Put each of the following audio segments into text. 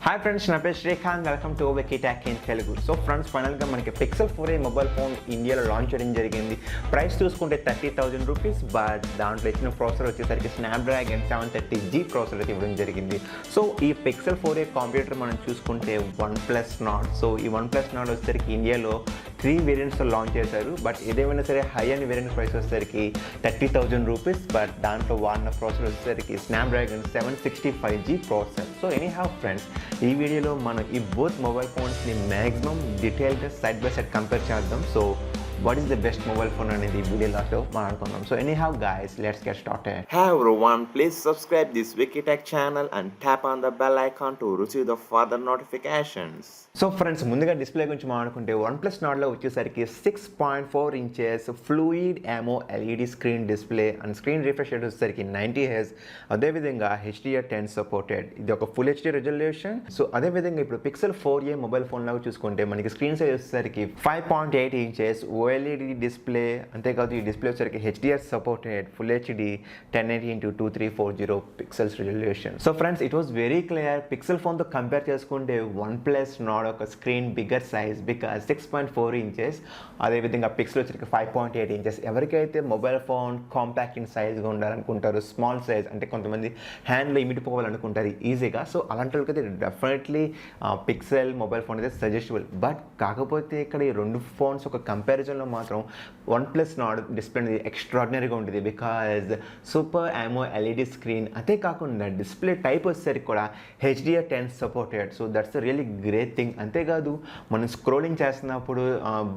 Hi friends, నా పేరు Srikanth. Welcome to WikiTalk in Telugu. So friends, ఫైనల్గా మనకి పిక్సెల్ 4a మొబైల్ ఫోన్ ఇండియాలో లాంచ్ చేయడం జరిగింది. ప్రైస్ చూసుకుంటే 30,000 రూపీస్, బట్ దాంట్లో ఇచ్చిన ప్రాసెసర్ వచ్చేసరికి స్నాప్డ్రాగన్ 730G ప్రాసెసర్ అయితే ఇవ్వడం జరిగింది. సో ఈ పిక్సెల్ 4a కంప్యూటర్ మనం చూసుకుంటే OnePlus Nord. సో ఈ OnePlus Nord వచ్చేసరికి ఇండియాలో 3 వేరియంట్స్లో లాంచ్ చేశారు. బట్ ఏదేమైనా సరే హై అండ్ వేరియంట్ ప్రైస్ వచ్చేసరికి 30,000 రూపీస్, బట్ దాంట్లో వాడిన ప్రాసెసర్ వచ్చేసరికి Snapdragon 765G processor. So any have friends, ఈ వీడియోలో మనం ఈ బోత్ మొబైల్ ఫోన్స్ని మ్యాక్సిమం డీటెయిల్గా సైడ్ బై సైడ్ కంపేర్ చేద్దాం. So what is the best mobile phone అనేది వీడియో లాస్ట్లో మాట్లాడుకుందాం. So anyhow guys, let's get started. Hi everyone, please subscribe this Wikitech channel and tap on the bell icon to receive the further notifications. So friends, ముందుగా display గురించి మాట్లాడుకుంటే OnePlus Nordలో వచ్చేసరికి 6.4 inches fluid AMO LED screen display and screen refresh rate వచ్చేసరికి 90Hz. అదేవిధంగా HDR10 supported. ఇది ఒక full HD resolution. So అదేవిధంగా ఇప్పుడు పిక్సెల్ 4a మొబైల్ ఫోన్ లాగా చూసుకుంటే మనకి స్క్రీన్ సైజ్ వచ్చేసరికి 5.8 ఇంచెస్ OLED డిస్ప్లే. అంతేకాదు ఈ డిస్ప్లే వచ్చేసరికి HDR supported full HD 1080x2340 pixels resolution. So friends, it was very clear. Pixel ఫోన్తో కంపేర్ చేసుకుంటే OnePlus Nord ఒక screen bigger size because 6.4 inches. అదేవిధంగా పిక్సెల్ వచ్చేసరికి 5.8 ఇంచెస్. ఎవరికైతే మొబైల్ ఫోన్ కాంపాక్ట్ ఇన్ సైజ్గా ఉండాలనుకుంటారు, స్మాల్ సైజ్ అంటే కొంతమంది హ్యాండ్లో ఇమిడిపోవాలనుకుంటారు ఈజీగా, సో అలాంటి వాళ్ళకైతే డెఫినెట్లీ పిక్సెల్ మొబైల్ ఫోన్ అయితే సజెస్టబుల్. బట్ కాకపోతే ఇక్కడ ఈ రెండు ఫోన్స్ ఒక కంపారిజన్లో మాత్రం OnePlus Nord డిస్ప్లే అనేది ఎక్స్ట్రాడినరీగా ఉంటుంది because super AMO LED screen. అంతేకాకుండా డిస్ప్లే టైప్ వచ్చేసరికి కూడా HDR10 supported. So that's a really great thing. అంతేకాదు మనం స్క్రోలింగ్ చేస్తున్నప్పుడు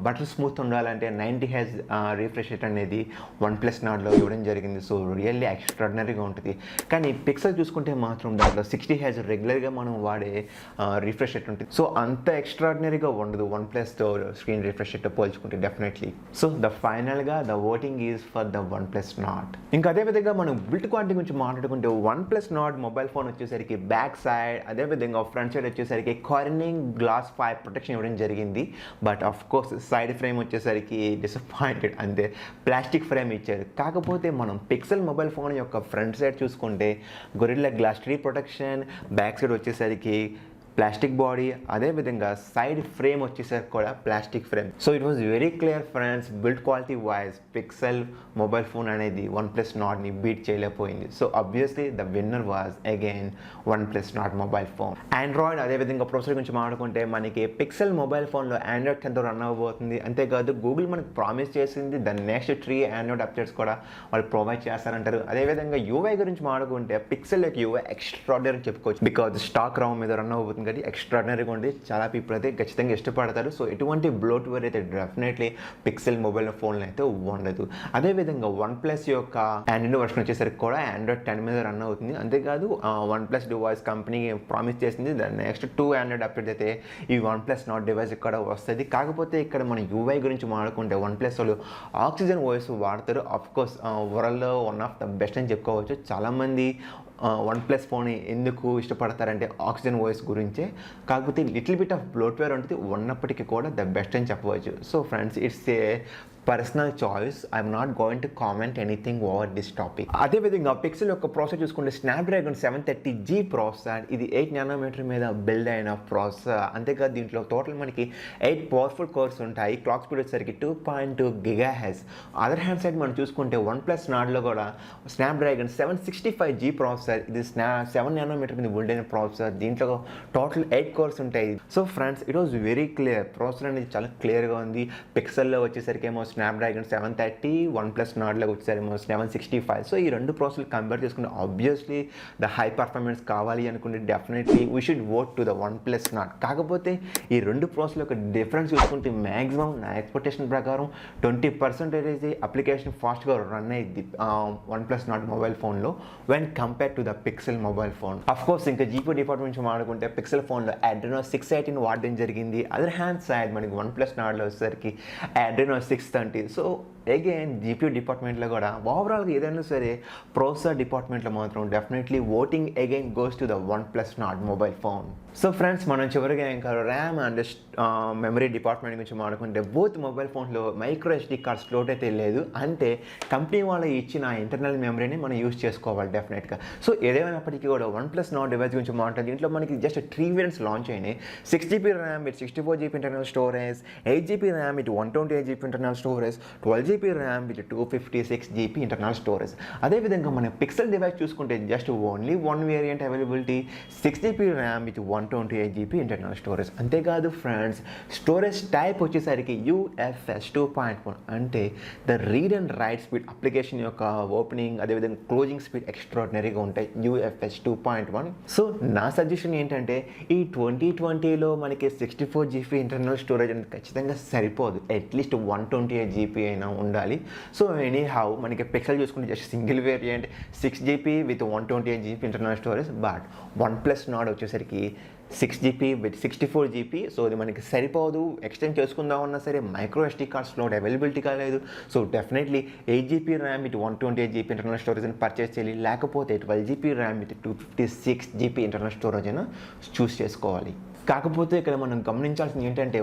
బటన్ స్మూత్ ఉండాలంటే 90Hz రిఫ్రెష్ రేట్ అనేది OnePlus Nordలో ఇవ్వడం జరిగింది. సో రియల్లీ ఎక్స్ట్రాడినరీగా ఉంటుంది. కానీ పిక్సెల్ చూసుకుంటే మాత్రం దాంట్లో 60Hz రెగ్యులర్గా మనం వాడే రిఫ్రెష్ రేట్ ఉంటుంది. సో అంత ఎక్స్ట్రాడినరీగా ఉండదు OnePlusతో స్క్రీన్ రిఫ్రెష్ రేట్ పోల్చుకుంటే డెఫినెట్లీ. సో ఫైనల్గా the voting is for the OnePlus Nord. ఇంకా అదేవిధంగా మనం బిల్డ్ క్వాలిటీ గురించి మాట్లాడుకుంటే OnePlus Nord మొబైల్ ఫోన్ వచ్చేసరికి బ్యాక్ సైడ్ అదేవిధంగా ఫ్రంట్ సైడ్ వచ్చేసరికి కార్నింగ్ గ్లాస్ 5 ప్రొటెక్షన్ ఇవ్వడం జరిగింది. But of course side frame వచ్చేసరికి డిసప్పాయింటెడ్, అంతే ప్లాస్టిక్ ఫ్రేమ్ ఇచ్చారు. కాకపోతే మనం పిక్సెల్ మొబైల్ ఫోన్ యొక్క ఫ్రంట్ సైడ్ చూసుకుంటే Gorilla glass 3 protection, back side వచ్చేసరికి ప్లాస్టిక్ బాడీ, అదేవిధంగా సైడ్ ఫ్రేమ్ వచ్చేసరికి కూడా plastic frame. So it was very clear friends, build quality wise Pixel mobile phone అనేది OnePlus Nordని బీట్ చేయలేకపోయింది. So obviously the winner was again OnePlus Nord mobile phone. Android అదేవిధంగా processor గురించి మాట్లాడుకుంటే మనకి pixel mobile ఫోన్లో Android 10తో run అవ్వబోతుంది. అంతేకాదు Google మనకు ప్రామిస్ చేసింది ద నెక్స్ట్ 3 Android అప్డేట్స్ కూడా వాళ్ళు ప్రొవైడ్ చేస్తారంటారు. అదేవిధంగా UI గురించి మాట్లాడుకుంటే పిక్సెల్ యొక్క UI ఎక్స్ట్రాడినరీ చెప్పుకోవచ్చు బికాజ్ స్టాక్ ROM మీద రన్ అవ్వబోతుంది. ఎక్స్ట్రాడినరీగా ఉంది. చాలా పీపుల్ అయితే ఖచ్చితంగా ఇష్టపడతారు. సో ఎటువంటి బ్లోట్వేర్ అయితే డెఫినెట్లీ పిక్సెల్ మొబైల్ ఫోన్లో అయితే ఉండదు. అదేవిధంగా OnePlus యొక్క ఆండ్రాయిడ్ వర్షన్ వచ్చేసరికి కూడా Android 10 మీద రన్ అవుతుంది. అంతేకాదు OnePlus డివైస్ కంపెనీ ప్రామిస్ చేసింది నెక్స్ట్ 2 Android అప్డేట్ అయితే ఈ OnePlus Nord డివైస్ కూడా వస్తుంది. కాకపోతే ఇక్కడ మనం UI గురించి మాట్లాడుకుంటే OnePlus వాళ్ళు ఆక్సిజన్ వాయిస్ వాడతారు. ఆఫ్ కోర్స్ వరల్డ్లో వన్ ఆఫ్ ద బెస్ట్ అని చెప్పుకోవచ్చు. చాలామంది OnePlus ఫోన్ ఎందుకు ఇష్టపడతారంటే ఆక్సిజన్ వాయిస్ గురించే. కాకపోతే లిటిల్ బిట్ ఆఫ్ బ్లోట్వేర్ ఉంటుంది ఉన్నప్పటికీ కూడా ద బెస్ట్ అని చెప్పవచ్చు. So friends, it's a personal choice. I'm not going to comment anything over this topic. అదేవిధంగా పిక్సెల్ యొక్క ప్రాసెసర్ చూసుకుంటే స్నాప్డ్రాగన్ 730G ప్రాసెసర్. ఇది 8 nm మీద బిల్డ్ అయిన ప్రాసెసర్. అంతేకాదు దీంట్లో టోటల్ మనకి 8 పవర్ఫుల్ కోర్స్ ఉంటాయి. క్లాక్ స్పీడ్ వచ్చేసరికి 2.2 GHz. అదర్ హ్యాండ్ సైడ్ మనం చూసుకుంటే OnePlus Nordలో కూడా స్నాప్డ్రాగన్ 765G ప్రాసెసర్. ఇది 7 nm మీద బిల్డ్ అయిన ప్రాసెసర్. దీంట్లో టోటల్ 8 కోర్స్ ఉంటాయి. So friends, it was very clear. Processor అనేది చాలా క్లియర్గా ఉంది. పిక్సెల్లో వచ్చేసరికి ఏమో స్నాప్డ్రాగన్ 730, OnePlus Nordలో వచ్చేసరికి 765. సో ఈ రెండు ప్రాసెసర్లు కంపేర్ చేసుకుంటే ఆబ్వియస్లీ ద హై పర్ఫార్మెన్స్ కావాలి అనుకుంటే definitely we should vote to the OnePlus Nord. కాకపోతే ఈ రెండు ప్రాసెసర్ల యొక్క డిఫరెన్స్ చూసుకుంటే మ్యాక్సిమం నా ఎక్స్పెక్టేషన్ ప్రకారం 20% అప్లికేషన్ ఫాస్ట్గా రన్ అయ్యింది OnePlus Nord మొబైల్ ఫోన్లో when compare to the pixel mobile phone. Of course ఇంకా GPU డిపార్ట్మెంట్ నుంచి మాట్లాడుకుంటే పిక్సెల్ ఫోన్లో Adreno 618 వాడడం జరిగింది. అదర్ హ్యాండ్ సైడ్ మనకి OnePlus Nordలో వచ్చేసరికి Adreno 630. సో అగైన్ జీపీయూ డిపార్ట్మెంట్లో కూడా ఓవరాల్గా ఏదైనా సరే ప్రాసెసర్ డిపార్ట్మెంట్లో మాత్రం definitely voting again goes to the OnePlus Nord mobile phone. So friends, మనం చివరిగా ఇంకా ర్యామ్ అండ్ మెమరీ డిపార్ట్మెంట్ గురించి మాట్లాడుకుంటే బోత్ మొబైల్ ఫోన్లో మైక్రో SD కార్డ్ స్లోట్ అయితే లేదు. అంటే కంపెనీ వాళ్ళు ఇచ్చిన ఇంటర్నల్ మెమరీని మనం యూస్ చేసుకోవాలి డెఫినెట్గా. సో ఏదేమైనప్పటికీ కూడా OnePlus Nord డివైస్ గురించి మాట్లాడుతుంది. దీంట్లో మనకి జస్ట్ 3 వేరియంట్స్ లాంచ్ అయినాయి. 6GB RAM with 64GB internal storage, 8GB RAM with 128GB internal storage, 12GB RAM with 256GB internal storage. అదేవిధంగా మన పిక్సెల్ డివైస్ చూసుకుంటే just only 1 variant availability, 6GB RAM with 128GB internal storage. అంతేకాదు friends, storage type వచ్చేసరికి UFS 2.1 అంటే the read and right speed application యొక్క opening అదేవిధంగా closing speed ఎక్స్ట్రాడినరీగా ఉంటాయి UFS 2.1. సో నా సజెషన్ ఏంటంటే ఈ 2020లో మనకి 64GB ఇంటర్నల్ స్టోరేజ్ అనేది ఖచ్చితంగా సరిపోదు. అట్లీస్ట్ 128GB అయినా ఉండాలి. సో ఎనీ హౌ మనకి పిక్సెల్ చూసుకుంటే just single variant 6GB with 128GB internal storage. But OnePlus Nord వచ్చేసరికి 6GB విత్ 64GB. సో ఇది మనకి సరిపోదు. ఎక్స్టెండ్ చేసుకుందామన్నా సరే micro SD card slot availability కాలేదు. So definitely 8GB RAM with 128GB internal స్టోరేజ్ని పర్చేస్ చేయాలి. లేకపోతే 12GB RAM with 256GB internal storage అయినా చూస్ చేసుకోవాలి. కాకపోతే ఇక్కడ మనం గమనించాల్సింది ఏంటంటే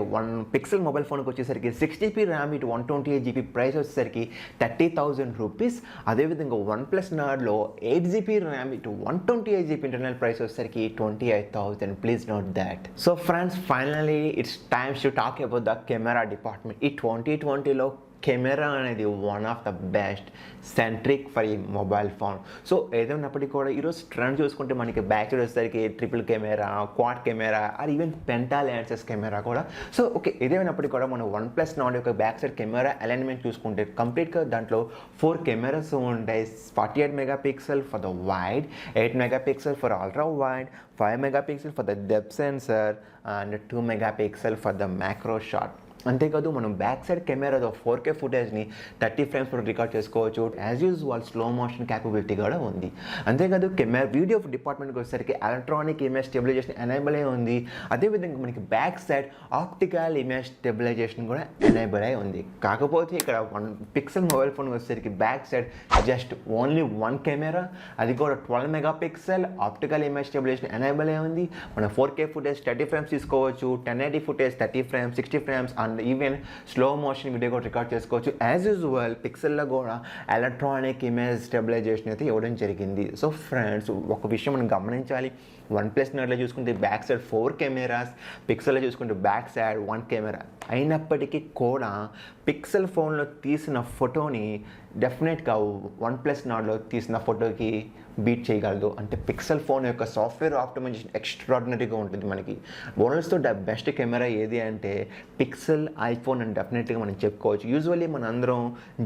పిక్సెల్ మొబైల్ ఫోన్కి వచ్చేసరికి 6GB RAM with 128GB price వచ్చేసరికి 30,000 రూపీస్. అదేవిధంగా OnePlus Nordలో 8GB RAM with 128GB internal price వచ్చేసరికి 28,000. Please note that. So friends, finally it's times to talk about the camera department. ఈ 2020లో కెమెరా అనేది one of the best centric for ఈ mobile phone. So ఏదైనప్పటికీ కూడా ఈరోజు trend చూసుకుంటే మనకి బ్యాక్ సైడ్ వచ్చేసరికి triple camera, quad camera or even penta lenses camera కూడా. సో ఓకే, ఏదేమైనప్పటికీ కూడా మనం OnePlus Nord యొక్క బ్యాక్ సైడ్ కెమెరా అలైన్మెంట్ చూసుకుంటే కంప్లీట్గా దాంట్లో 4 కెమెరాస్ ఉంటాయి. 48 megapixel for the wide, 8 megapixel for ultra wide, 5 megapixel for the depth sensor and 2 megapixel for the macro shot. అంతేకాదు మనం బ్యాక్ సైడ్ కెమెరాతో 4K ఫుటేజ్ని 30 ఫ్రేమ్స్ వరకు రికార్డ్ చేసుకోవచ్చు. As usual slow motion capability కూడా ఉంది. అంతేకాదు వీడియో డిపార్ట్మెంట్కి వచ్చేసరికి ఎలక్ట్రానిక్ ఇమేజ్ స్టెబిలైజేషన్ ఎనేబుల్ అయి ఉంది. అదేవిధంగా మనకి back side optical image stabilisation కూడా ఎనేబుల్ అయి ఉంది. కాకపోతే ఇక్కడ పిక్సెల్ మొబైల్ ఫోన్ వచ్చేసరికి back side just only 1 camera, అది కూడా 12 megapixel optical image stabilisation enable అయి ఉంది. మనం 4K ఫుటేజ్ 30 ఫ్రేమ్స్ తీసుకోవచ్చు, 1080 footage 30 frames, 60 frames and even slow motion video కూడా రికార్డ్ చేసుకోవచ్చు. యాజ్ యూజువల్ పిక్సెల్లో కూడా ఎలక్ట్రానిక్ ఇమేజ్ స్టెబిలైజేషన్ అయితే ఇవ్వడం జరిగింది. సో ఫ్రెండ్స్, ఒక విషయం మనం గమనించాలి. OnePlus Nordలో చూసుకుంటే బ్యాక్ సైడ్ 4 కెమెరాస్, పిక్సెల్లో చూసుకుంటే బ్యాక్ సైడ్ 1 కెమెరా. అయినప్పటికీ కూడా పిక్సెల్ ఫోన్లో తీసిన ఫోటోని డెఫినెట్గా OnePlus Nordలో తీసిన ఫోటోకి బీట్ చేయగలదు. అంటే పిక్సెల్ ఫోన్ యొక్క సాఫ్ట్వేర్ ఆప్టిమైజేషన్ ఎక్స్ట్రాడినరీగా ఉంటుంది. మనకి ఓనర్స్తో బెస్ట్ కెమెరా ఏది అంటే పిక్సెల్, ఐఫోన్ అని డెఫినెట్గా మనం చెప్పుకోవచ్చు. యూజువల్లీ మన అందరం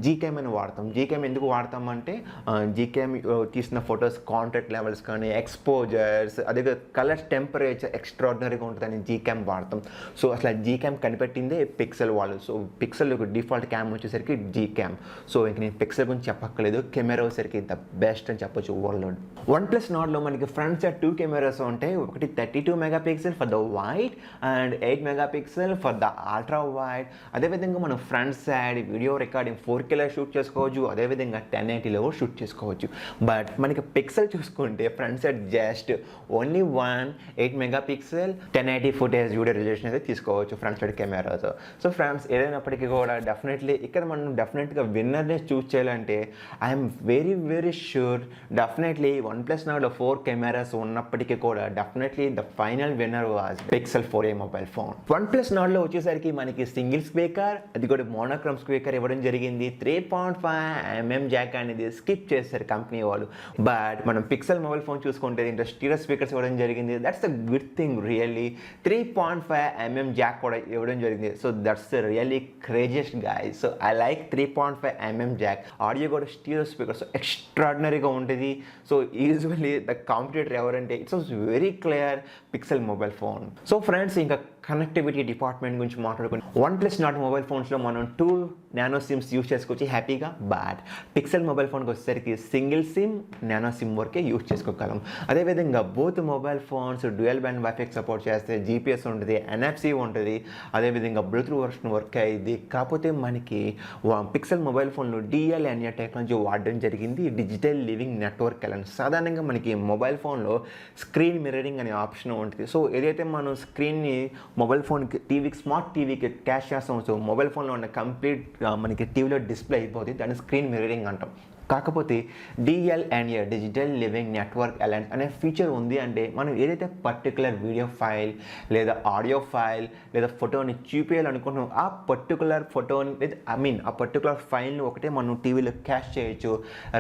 Gcam అని వాడతాం. Gcam ఎందుకు వాడతామంటే Gcam తీసిన ఫొటోస్ కాంట్రాక్ట్ లెవెల్స్ కానీ ఎక్స్పోజర్స్ అదే కలర్ టెంపరేచర్ ఎక్స్ట్రాడినరీగా ఉంటుందని Gcam వాడతాం. సో అసలు Gcam కనిపెట్టిందే పిక్సెల్ వాళ్ళు. సో పిక్సెల్ యొక్క డిఫాల్ట్ క్యామ్ వచ్చేసరికి Gcam. సో ఇంక నేను పిక్సెల్ గురించి చెప్పక్కర్లేదు, కెమెరా వచ్చేసరికి ద బెస్ట్ అని చెప్పొచ్చు వరల్డ్. OnePlus Nordలో మనకి ఫ్రంట్ సైడ్ 2 కెమెరాస్ ఉంటాయి. ఒకటి 32 megapixel for the wide and 8 megapixel for the ultra wide. అదేవిధంగా మనం ఫ్రంట్ సైడ్ వీడియో రికార్డింగ్ 4Kలో షూట్ చేసుకోవచ్చు, అదేవిధంగా 1080లో షూట్ చేసుకోవచ్చు. బట్ మనకి పిక్సెల్ చూసుకుంటే front side just only 8 megapixel 1080 footage video రిలేషన్ అయితే తీసుకోవచ్చు ఫ్రంట్ సైడ్ కెమెరాతో. సో ఫ్రెండ్స్, ఏదైనప్పటికీ కూడా డెఫినెట్లీ ఇక్కడ మనం డెఫినెట్గా విన్నర్నే చూస్ చేయాలంటే I'm very sure definitely OnePlus Nordలో 4 కెమెరాస్ ఉన్నప్పటికీ కూడా definitely the final winner was Pixel 4a mobile phone. OnePlus Nordలో వచ్చేసరికి మనకి సింగిల్ స్పీకర్, అది కూడా మోనోక్రోమ్ స్పీకర్ ఇవ్వడం జరిగింది. 3.5mm జాక్ అనేది స్కిప్ చేశారు కంపెనీ వాళ్ళు. బట్ మనం పిక్సెల్ మొబైల్ ఫోన్ చూసుకుంటే దీంట్లో స్టీరియో స్పీకర్స్ ఇవ్వడం జరిగింది. That's a good thing really. 3.5mm Jack కూడా ఇవ్వడం జరిగింది. So that's really craziest guys. So I like 3.5mm Jack. Audio కూడా స్టీరియో స్పీకర్స్ ఎక్స్ట్రాడినరీగా ఉంటుంది. సో యూజువల్లీ ద కాంపిటేటర్ ఎవరంటే it's was very clear pixel mobile phone. So friends, ఇంకా connectivity department గురించి మాట్లాడుకుని OnePlus Nord మొబైల్ ఫోన్స్లో మనం 2 nano sims use చేసుకోవచ్చు హ్యాపీగా. బట్ పిక్సెల్ మొబైల్ ఫోన్కి వచ్చేసరికి సింగిల్ సిమ్ నానో సిమ్ వరకే యూజ్ చేసుకోగలం. అదేవిధంగా both mobile phones dual band wifi support చేస్తే, జీపీఎస్ ఉంటుంది, ఎన్ఎఫ్సి ఉంటుంది, అదేవిధంగా బ్లూటూత్ వర్షన్ వర్క్ అయ్యింది. కాకపోతే మనకి పిక్సెల్ మొబైల్ ఫోన్లో డిఎల్ఎన్ఏ టెక్నాలజీ వాడడం జరిగింది, డిజిటల్ లివింగ్ నెట్వర్క్ ఎలన్. సాధారణంగా మనకి మొబైల్ ఫోన్లో స్క్రీన్ మిర్రరింగ్ అనే ఆప్షన్ ఉంటుంది. సో ఏదైతే మనం స్క్రీన్ని మొబైల్ ఫోన్కి టీవీకి స్మార్ట్ టీవీకి క్యాష్ చేస్తాం, సో మొబైల్ ఫోన్లో ఉన్న కంప్లీట్ మనకి టీవీలో డిస్ప్లే అయిపోతుంది, దాన్ని స్క్రీన్ మిర్రరింగ్ అంటాం. కాకపోతే డిఎల్ఎన్ఏ డిజిటల్ లివింగ్ నెట్వర్క్ ఎలెంట్ అనే ఫీచర్ ఉంది అంటే మనం ఏదైతే పర్టికులర్ వీడియో ఫైల్ లేదా ఆడియో ఫైల్ లేదా ఫోటోని చూపించాలనుకుంటున్నాం, ఆ పర్టికులర్ ఫోటోని లేదా ఆ పర్టికులర్ ఫైల్ని ఒకటే మనం టీవీలో క్యాష్ చేయొచ్చు,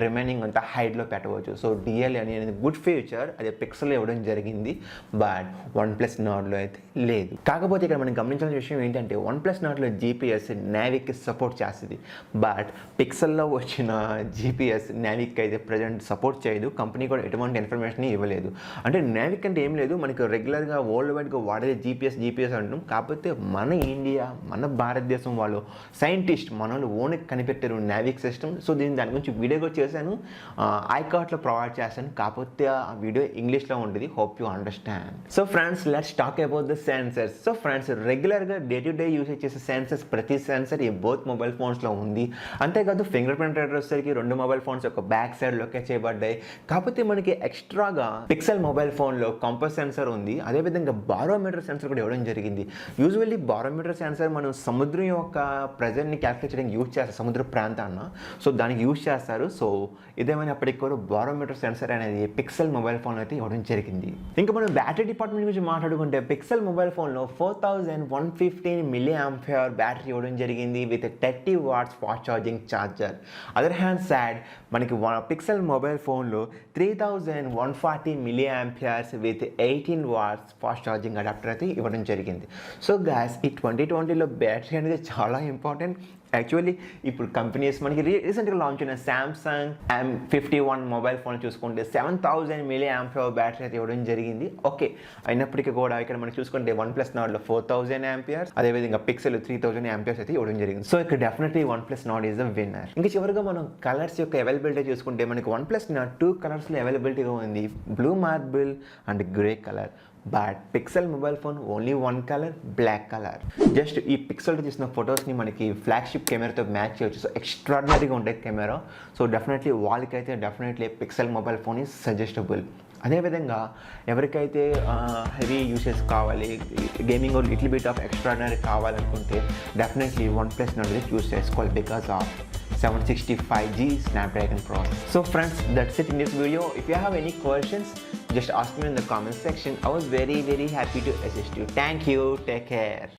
రిమైనింగ్ అంతా హైడ్లో పెట్టవచ్చు. సో డిఎల్ఎన్ఏ అనేది గుడ్ ఫీచర్, అది పిక్సెల్లో ఇవ్వడం జరిగింది, బట్ OnePlus Nordలో అయితే లేదు. కాకపోతే ఇక్కడ మనం గమనించాల్సిన విషయం ఏంటంటే OnePlus Nordలో జీపీఎస్ నావిక్కి సపోర్ట్ చేస్తుంది, బట్ పిక్సెల్లో వచ్చిన జీపీఎస్ నావిక్ అయితే ప్రజెంట్ సపోర్ట్ చేయదు. కంపెనీ కూడా ఎటువంటి ఇన్ఫర్మేషన్ ఇవ్వలేదు. అంటే నావిక్ అంటే ఏం లేదు, మనకి రెగ్యులర్గా వరల్డ్ వైడ్గా వాడేది జీపీఎస్ అంటాం. కాకపోతే మన ఇండియా, మన భారతదేశం వాళ్ళు సైంటిస్ట్ మన వాళ్ళు ఓన్కి కనిపెట్టారు నావిక్ సిస్టమ్. సో దాని గురించి వీడియో కూడా చేశాను, ఐకార్ట్లో ప్రొవైడ్ చేశాను. కాకపోతే ఆ వీడియో ఇంగ్లీష్లో ఉంటుంది, hope you understand. So friends, let's talk about the sensors. So friends, రెగ్యులర్గా డే టు డే యూసేజ్ చేసే సెన్సర్స్, ప్రతి సెన్సర్ ఈ బోత్ మొబైల్ ఫోన్స్లో ఉంది. అంతేకాదు ఫింగర్ ప్రింట్ రీడర్ వచ్చేసరికి 2 మొబైల్ ఫోన్స్ యొక్క బ్యాక్ సైడ్ లొకేట్ చేయబడ్డాయి. కాకపోతే మనకి ఎక్స్ట్రాగా పిక్సెల్ మొబైల్ ఫోన్లో కంపస్ సెన్సర్ ఉంది, అదేవిధంగా బారోమీటర్ సెన్సర్ కూడా ఇవ్వడం జరిగింది. యూజువల్లీ బారోమీటర్ సెన్సర్ మనం సముద్రం యొక్క ప్రెజర్ని క్యాల్కులేట్ చేయడానికి యూజ్ చేస్తారు, సముద్ర ప్రాంతాన్న. సో దానికి యూజ్ చేస్తారు. సో ఇదేమైనప్పటికీ కూడా బారోమీటర్ సెన్సర్ అనేది పిక్సెల్ మొబైల్ ఫోన్ అయితే ఇవ్వడం జరిగింది. ఇంకా మనం బ్యాటరీ డిపార్ట్మెంట్ గురించి మాట్లాడుకుంటే పిక్సెల్ మొబైల్ ఫోన్లో 4115 mAh బ్యాటరీ ఇవ్వడం జరిగింది with 30 watts fast charging charger. Other hand side మనకి పిక్సెల్ మొబైల్ ఫోన్లో 3140 mAh with 18 watts fast charging adapter అయితే ఇవ్వడం జరిగింది. సో గాయ్స్, ఈ 2020లో బ్యాటరీ అనేది చాలా ఇంపార్టెంట్. యాక్చువల్లీ ఇప్పుడు కంపెనీస్ మనకి రీసెంట్గా లాంచ్ అయిన శాంసంగ్ M51 మొబైల్ ఫోన్ చూసుకుంటే 7000 mAh బ్యాటరీ అయితే ఇవ్వడం జరిగింది. ఓకే, అయినప్పటికీ కూడా ఇక్కడ మనం చూసుకుంటే OnePlus Nordలో 4000 mAh, అదేవిధంగా పిక్సెల్ 3000 mAh అయితే ఇవ్వడం జరిగింది. సో ఇక్కడ definitely OnePlus Nord is the winner. ఇంకా చివరిగా మనం కలర్స్ యొక్క అవైలబిలిటీ చూసుకుంటే మనకి OnePlus Nord 2 కలర్స్లో అవైలబిలిటీగా ఉంది, blue marble and grey colour. But Pixel mobile phone only 1 colour, black colour. Just ఈ పిక్సెల్తో తీసిన ఫొటోస్ని మనకి ఫ్లాగ్షిప్ కెమెరాతో మ్యాచ్ చేయవచ్చు. సో ఎక్స్ట్రాడినరీగా ఉంటుంది కెమెరా. సో డెఫినెట్లీ వాళ్ళకైతే definitely pixel mobile phone is suggestible. అదేవిధంగా ఎవరికైతే హెవీ యూసేజ్ కావాలి, gaming little bit of extraordinary కావాలనుకుంటే డెఫినెట్లీ OnePlus Nord చూస్ చేసుకోవాలి because of 765G Snapdragon processor. So friends, that's it in this video. If you have any questions, just ask me in the comment section. I was very happy to assist you. Thank you. Take care.